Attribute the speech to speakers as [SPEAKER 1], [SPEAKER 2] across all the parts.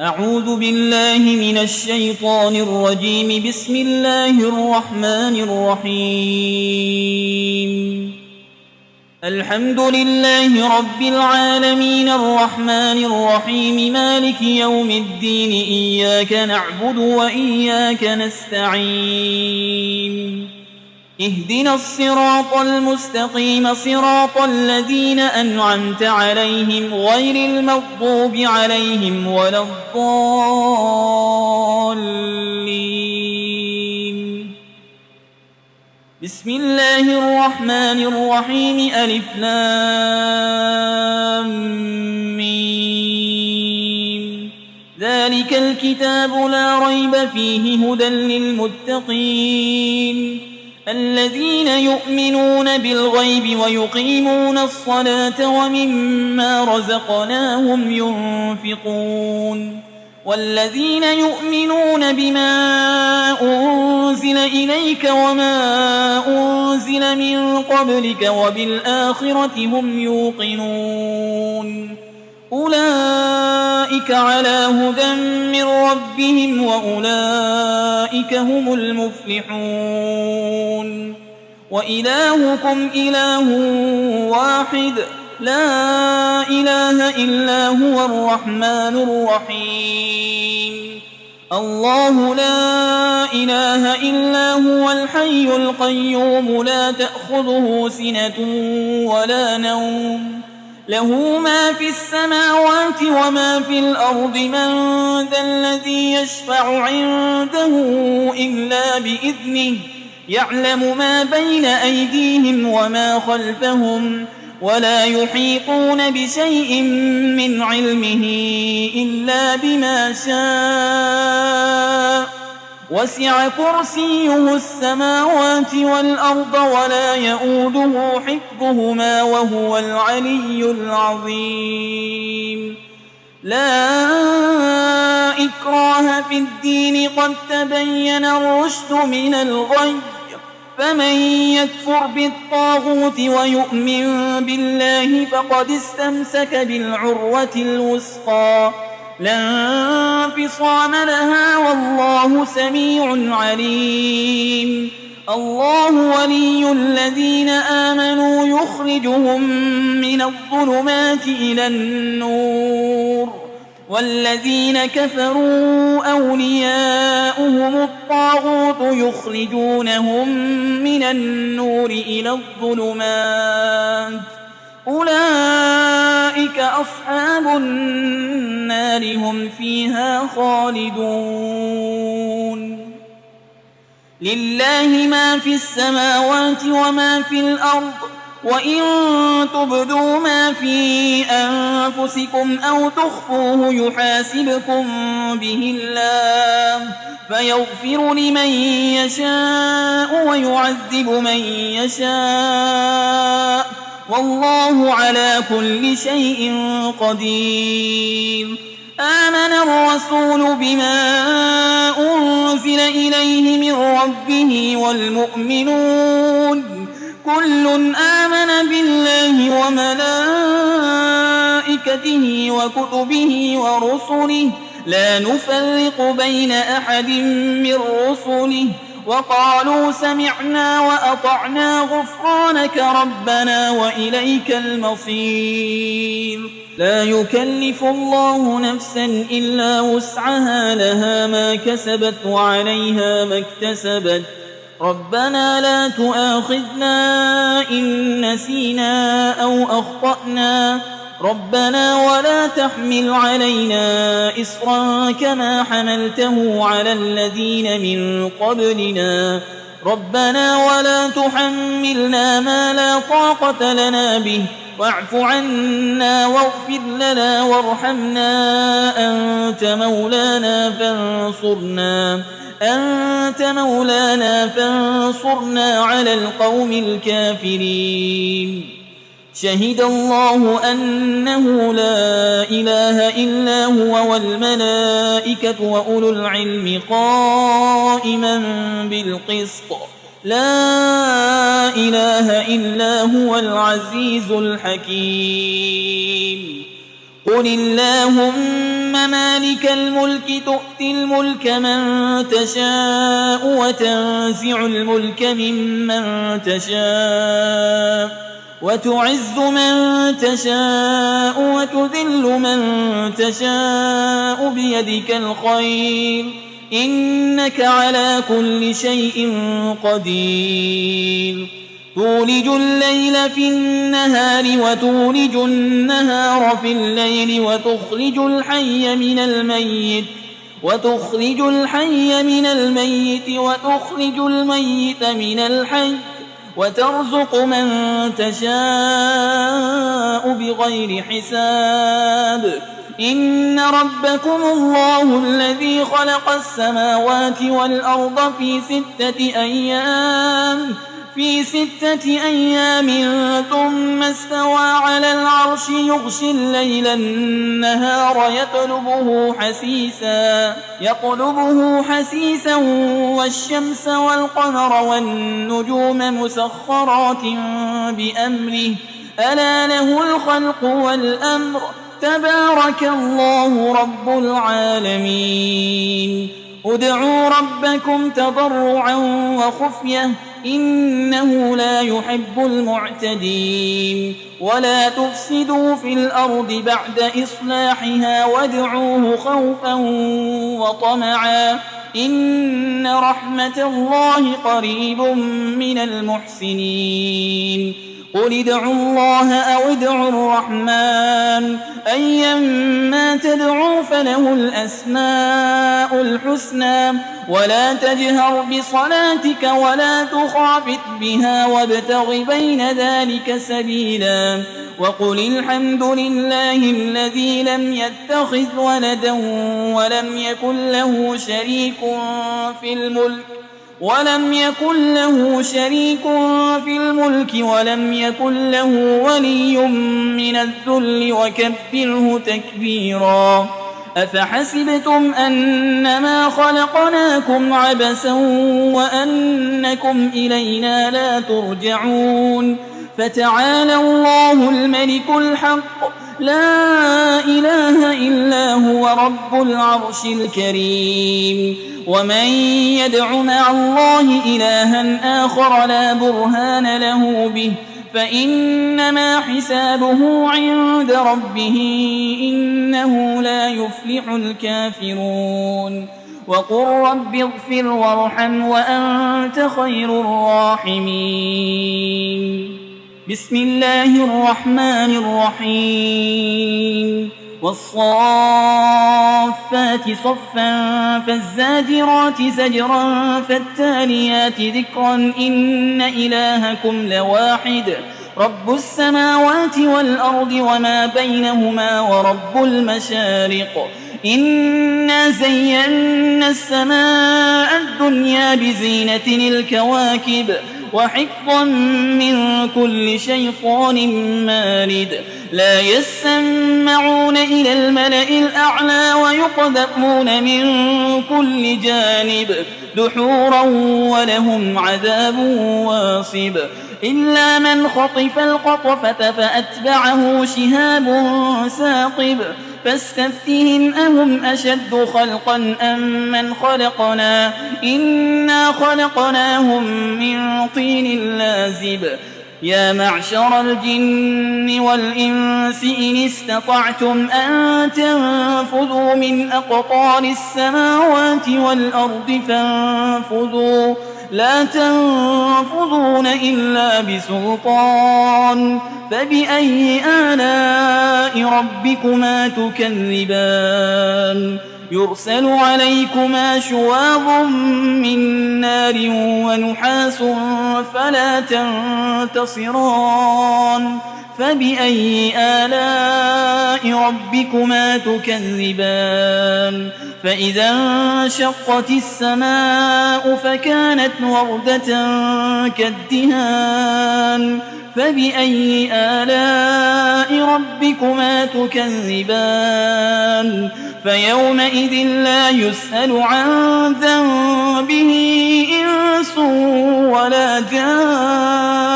[SPEAKER 1] أعوذ بالله من الشيطان الرجيم. بسم الله الرحمن الرحيم. الحمد لله رب العالمين الرحمن الرحيم مالك يوم الدين إياك نعبد وإياك نستعين اهدنا الصراط المستقيم صراط الذين أنعمت عليهم غير المغضوب عليهم ولا الضالين. بسم الله الرحمن الرحيم. ألف لام ميم. ذلك الكتاب لا ريب فيه هدى للمتقين الذين يؤمنون بالغيب ويقيمون الصلاة ومما رزقناهم ينفقون والذين يؤمنون بما أنزل إليك وما أنزل من قبلك وبالآخرة هم يوقنون أولئك على هدى من ربهم وأولئك هم المفلحون. وإلهكم إله واحد لا إله إلا هو الرحمن الرحيم. الله لا إله إلا هو الحي القيوم لا تأخذه سنة ولا نوم له ما في السماوات وما في الأرض. من ذا الذي يشفع عنده إلا بإذنه يعلم ما بين أيديهم وما خلفهم ولا يحيطون بشيء من علمه إلا بما شاء وسع كرسيه السماوات والأرض ولا يؤوده حفظهما وهو العلي العظيم. لا إكراه في الدين قد تبين الرشد من الغي فمن يكفر بالطاغوت ويؤمن بالله فقد استمسك بالعروة الوثقى لا انفصام لها والله سميع عليم. الله ولي الذين آمنوا يخرجهم من الظلمات إلى النور والذين كفروا أولياؤهم الطاغوت يخرجونهم من النور إلى الظلمات أولئك أصحاب النار هم فيها خالدون. لله ما في السماوات وما في الأرض وإن تبدوا ما في أنفسكم أو تخفوه يحاسبكم به الله فيغفر لمن يشاء ويعذب من يشاء والله على كل شيء قدير. آمن الرسول بما أنزل إليه من ربه والمؤمنون كل آمن بالله وملائكته وكتبه ورسله لا نفرق بين أحد من رسله وقالوا سمعنا وأطعنا غفرانك ربنا وإليك المصير. لا يكلف الله نفسا إلا وسعها لها ما كسبت وعليها ما اكتسبت ربنا لا تؤاخذنا إن نسينا أو أخطأنا ربنا ولا تحمل علينا إصرا كما حملته على الذين من قبلنا ربنا ولا تحملنا ما لا طاقة لنا به واعف عنا واغفر لنا وارحمنا أنت مولانا فانصرنا على القوم الكافرين. شهد الله أنه لا إله إلا هو والملائكة وأولو العلم قائما بالقسط لا إله إلا هو العزيز الحكيم. قل اللهم مالك الملك تؤتي الملك من تشاء وتنزع الملك ممن تشاء وتعز من تشاء وتذل من تشاء بيدك الخير إنك على كل شيء قدير تولج الليل في النهار وتولج النهار في الليل وتخرج الحي من الميت وتخرج الميت من الحي وترزق من تشاء بغير حساب إن ربكم الله الذي خلق السماوات والأرض في 6 أيام ثم استوى على العرش يغشي الليل النهار يطلبه حسيسا والشمس والقمر والنجوم مسخرات بأمره ألا له الخلق والأمر تبارك الله رب العالمين ادعوا ربكم تضرعا وخفية إنه لا يحب المعتدين ولا تفسدوا في الأرض بعد إصلاحها وادعوه خوفا وطمعا إن رحمة الله قريب من المحسنين قل ادعوا الله أو ادعوا الرحمن أيما تدعوا فله الأسماء الحسنى ولا تجهر بصلاتك ولا تخافت بها وابتغ بين ذلك سبيلا وقل الحمد لله الذي لم يتخذ ولدا ولم يكن له شريك في الملك ولم يكن له ولي من الذل وكبره تكبيرا أفحسبتم أنما خلقناكم عبثا وأنكم إلينا لا ترجعون فتعالى الله الملك الحق لا إله إلا هو رب العرش الكريم ومن يدع مع الله إلها آخر لا برهان له به فإنما حسابه عند ربه إنه لا يفلح الكافرون وقل رب اغفر وارحم وأنت خير الراحمين بسم الله الرحمن الرحيم والصافات صفا فالزاجرات زجرا فالتاليات ذكرا إن إلهكم لواحد رب السماوات والأرض وما بينهما ورب المشارق إنا زينا السماء الدنيا بزينة الكواكب وحفظا من كل شيطان مارد لا يسمعون إلى الملأ الأعلى ويقذفون من كل جانب دحورا ولهم عذاب واصب إلا من خطف القطفة فأتبعه شهاب ثاقب فاستفتهم أهم أشد خلقا أم من خلقنا إنا خلقناهم من طين لازب يا معشر الجن والإنس إن استطعتم أن تنفذوا من أقطار السماوات والأرض فانفذوا لا تنفذون إلا بسلطان فبأي آلاء ربكما تكذبان يرسل عليكما شواظ من نار ونحاس فلا تنتصران فبأي آلاء ربكما تكذبان فإذا انشقت السماء فكانت وردة كالدهان فبأي آلاء ربكما تكذبان فيومئذ لا يسأل عن ذنبه إنس ولا جان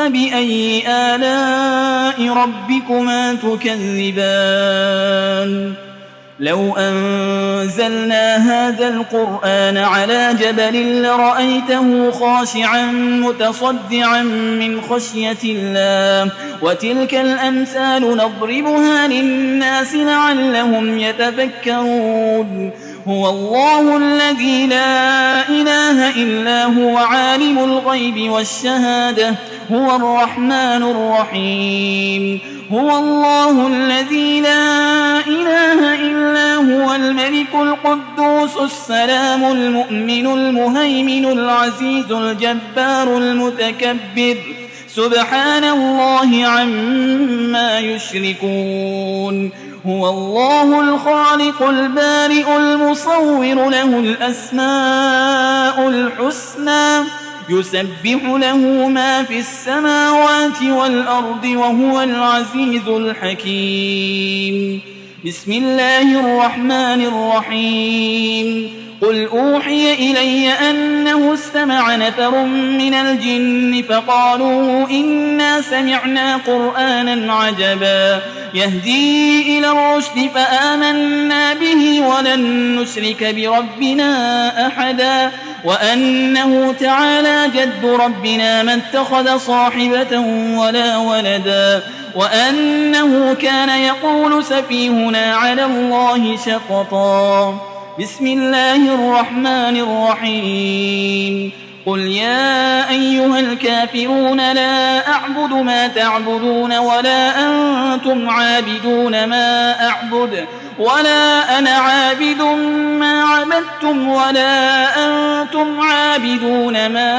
[SPEAKER 1] فبأي آلاء ربكما تكذبان لو أنزلنا هذا القرآن على جبل لرأيته خاشعا متصدعا من خشية الله وتلك الأمثال نضربها للناس لعلهم يتفكرون هو الله الذي لا إله إلا هو عالم الغيب والشهادة هو الرحمن الرحيم هو الله الذي لا إله إلا هو الملك القدوس السلام المؤمن المهيمن العزيز الجبار المتكبر سبحان الله عما يشركون هو الله الخالق البارئ المصور له الأسماء الحسنى يسبح له ما في السماوات والأرض وهو العزيز الحكيم بسم الله الرحمن الرحيم قل أوحي إلي أنه استمع نفر من الجن فقالوا إنا سمعنا قرآنا عجبا يهدي إلى الرشد فآمنا به ولن نشرك بربنا أحدا وأنه تعالى جد ربنا ما اتخذ صاحبة ولا ولدا وأنه كان يقول سفيهنا على الله شططا بسم الله الرحمن الرحيم قل يا أيها الكافرون لا أعبد ما تعبدون ولا أنتم عابدون ما أعبد ولا أنا عابد ما عبدتم ولا أنتم عابدون ما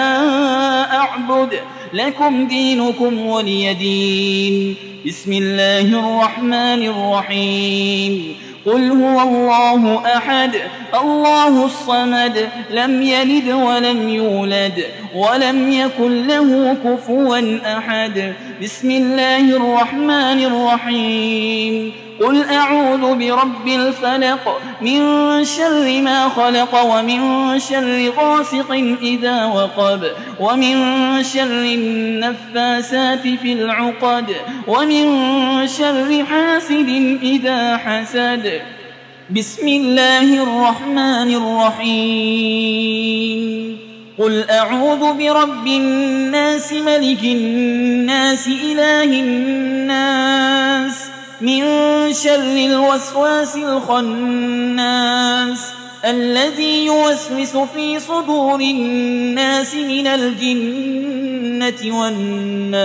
[SPEAKER 1] أعبد لكم دينكم ولي دين بسم الله الرحمن الرحيم قل هو الله أحد الله الصمد لم يلد ولم يولد ولم يكن له كفوا أحد بسم الله الرحمن الرحيم قل أعوذ برب الفلق من شر ما خلق ومن شر غاسق إذا وقب ومن شر النفاسات في العقد ومن شر حاسد إذا حسد بسم الله الرحمن الرحيم قل أعوذ برب الناس ملك الناس إله الناس من شر الوسواس الخناس الذي يوسوس في صدور الناس من الجنة والناس